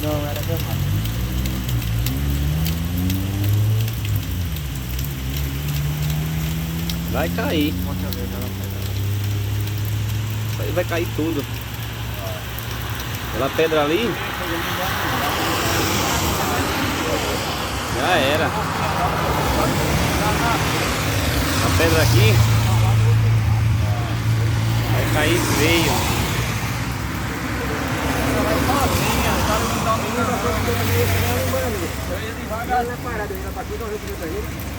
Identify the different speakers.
Speaker 1: Não, era gramado.
Speaker 2: Vai cair. Isso aí vai cair tudo. Aquela pedra ali. Já era. A pedra aqui vai cair feio.
Speaker 1: Eu ia devagar na parada, eu ia pra aqui, não recebeu pra ele.